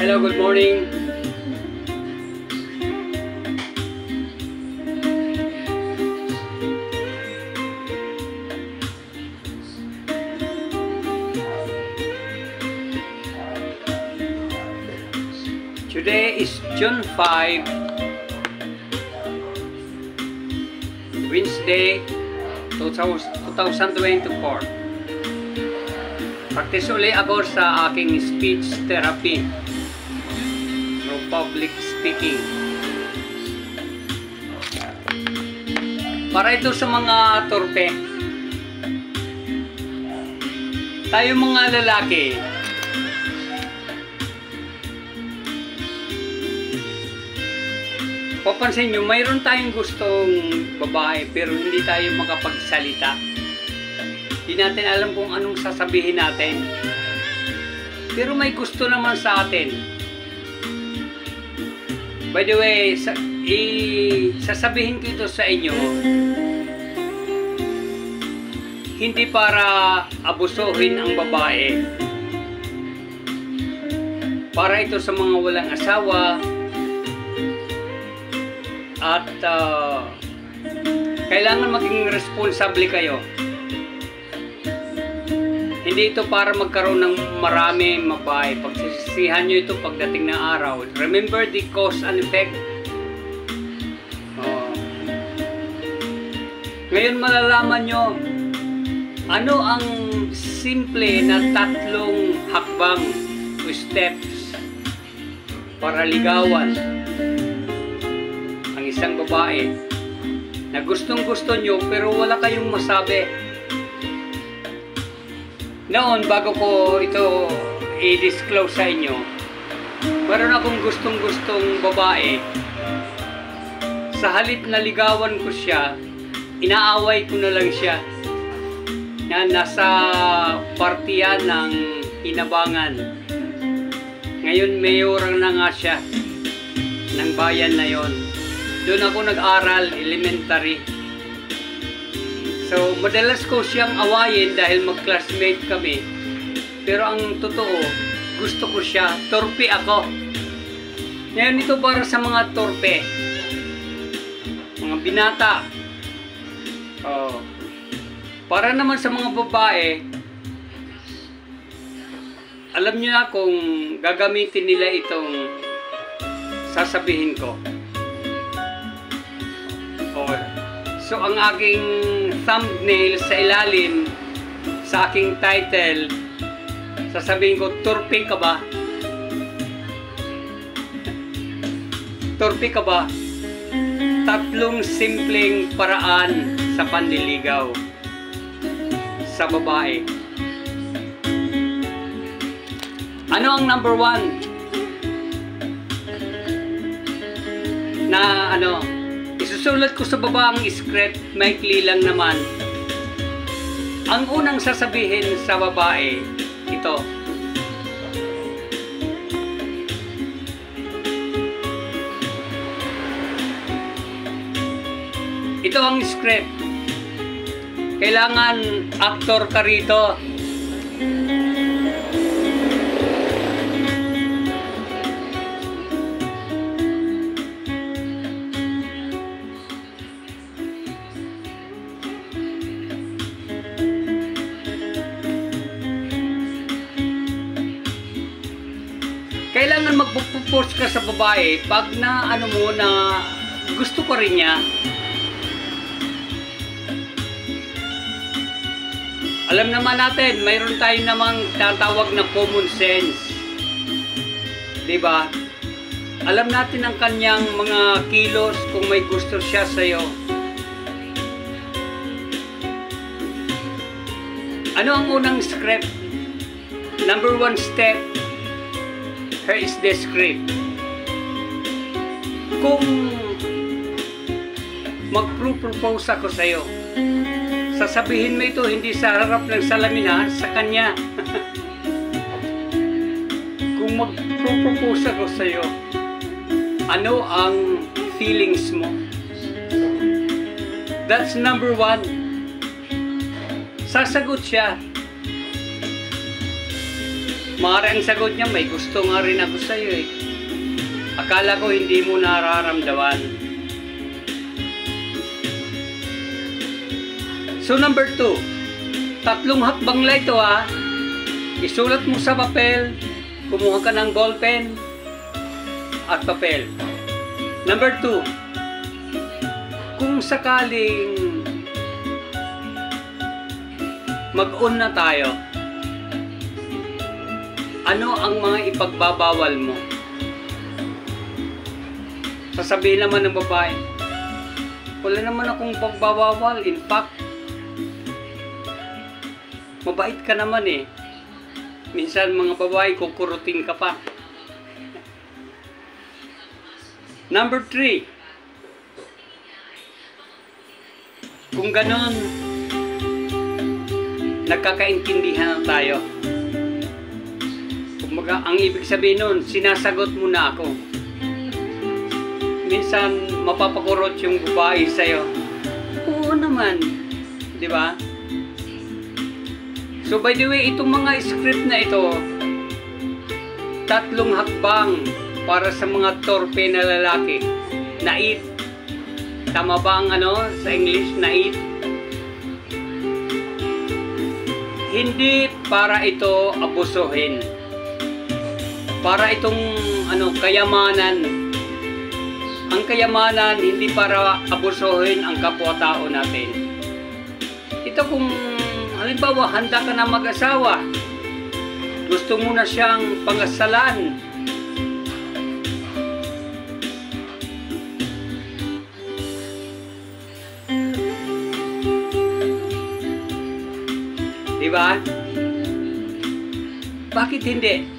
Hello, good morning. Today is June 5, Wednesday, 2024. Practice uli ako sa aking speech therapy through public speaking. Para ito sa mga torpe. Tayo mga lalaki, papansin nyo, mayroon tayong gustong babae pero hindi tayo makapagsalita. Hindi natin alam kung anong sasabihin natin. Pero may gusto naman sa atin. By the way, sasabihin ko ito sa inyo, hindi para abusuhin ang babae. Para ito sa mga walang asawa, at kailangan maging responsable kayo. Hindi ito para magkaroon ng marami babae. Pagsisisihan nyo ito pagdating ng araw. Remember the cause and effect. Ngayon malalaman nyo ano ang simple na tatlong hakbang o steps para ligawan isang babae na gustong-gusto nyo pero wala kayong masabi. Noon, bago ko ito i-disclose sa inyo, meron akong gustong-gustong babae. Sa halip na ligawan ko siya, inaaway ko na lang siya na nasa partiyan ng Inabangan. Ngayon, mayor na nga siya ng bayan na yon. Doon ako nag-aral, elementary. So, madalas ko siyang awayin dahil mag-classmate kami. Pero ang totoo, gusto ko siya. Torpe ako. Ngayon ito para sa mga torpe. Mga binata. Para naman sa mga babae, alam niyo na kung gagamitin nila itong sasabihin ko. So ang aking thumbnail sa ilalim sa aking title, sasabihin ko, torpe ka ba? Torpe ka ba? Tatlong simpleng paraan sa panliligaw sa babae. Ano ang number 1? Na isusulat ko sa baba ang script, maikli lang naman. Ang unang sasabihin sa babae, ito. Ito ang script. Kailangan aktor ka rito. Kailangan magpo-propose ka sa babae pag na mo na gusto ko rin niya. Alam naman natin, mayroon tayo namang tatawag na common sense. 'Di ba? Alam natin ang kanyang mga kilos kung may gusto siya sa iyo. Ano ang unang script? Number 1 step. Here is the script. Kung mag-propose ako sa iyo, sasabihin mo ito hindi sa harap ng salamin, ha, sa kanya. Kung mag-propose ako sa iyo, ano ang feelings mo? That's number 1. Sasagot siya. Maaari ang sagot niya, may gusto nga rin ako sa'yo eh. Akala ko hindi mo nararamdaman. So number 2, 3 hakbang lang ito ha. Isulat mo sa papel, kumuha ka ng ballpen at papel. Number 2, kung sakaling mag-on na tayo, ano ang mga ipagbabawal mo? Sasabihin naman ng babae, wala naman akong pagbabawal. In fact, mabait ka naman eh. Minsan mga babae, kukurutin ka pa. Number 3, kung ganon, nagkakaintindihan na tayo. Kumbaga, ang ibig sabihin nun, sinasagot mo na ako. Minsan, mapapakurot yung babae sa'yo. Oo naman. Di ba? So by the way, itong mga script na ito, 3 hakbang para sa mga torpe na lalaki. Nait. Tama ba ang sa English? Nait. Hindi para ito abusuhin. Para itong kayamanan. Ang kayamanan hindi para abusuhin ang kapwa-tao natin. Ito kung halimbawa, handa ka na mag-asawa. Gusto mo na siyang pangasalan. Diba? Bakit hindi?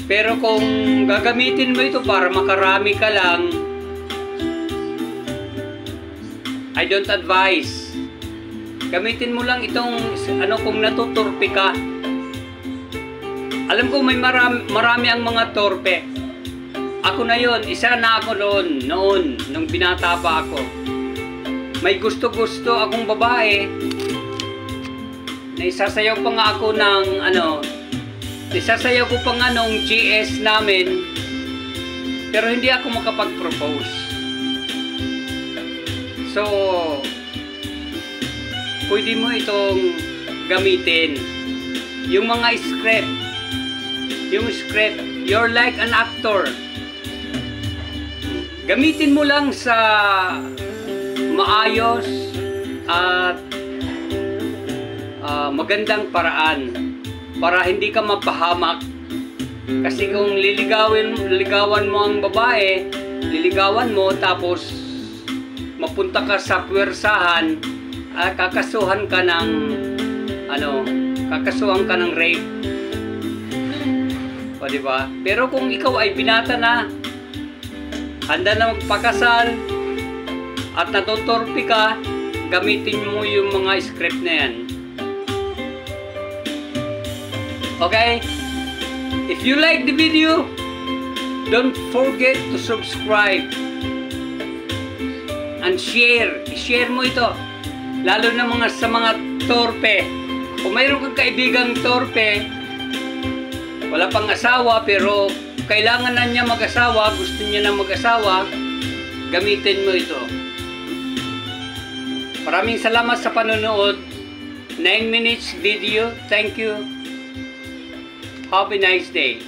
Pero kung gagamitin mo ito para makarami ka lang, I don't advise. Gamitin mo lang itong kung natuturpe ka. Alam ko may marami ang mga torpe. Ako na yon, isa na ako noon nung binata pa ako. May gusto-gusto akong babae. Naisasayaw pa nga ako ng isasayaw ko pa nga nung GS namin, pero hindi ako makapag-propose. So, pwede mo itong gamitin. Yung mga script, you're like an actor. Gamitin mo lang sa maayos at magandang paraan para hindi ka mapahamak. Kasi kung liligawan mo ang babae, liligawan mo tapos mapunta ka sa puwersahan, kakasuhan ka ng rape. O diba? Pero kung ikaw ay binata na, handa na magpakasal at natutorpe ka, gamitin mo yung mga script na yan. Okay? If you like the video, don't forget to subscribe and share. I-share mo ito. Lalo na sa mga torpe. Kung mayroon kang kaibigang torpe, wala pang asawa pero kailangan na niya mag-asawa, gusto niya na mag-asawa, gamitin mo ito. Maraming salamat sa panonood. 9 minutes video. Thank you. Have a nice day.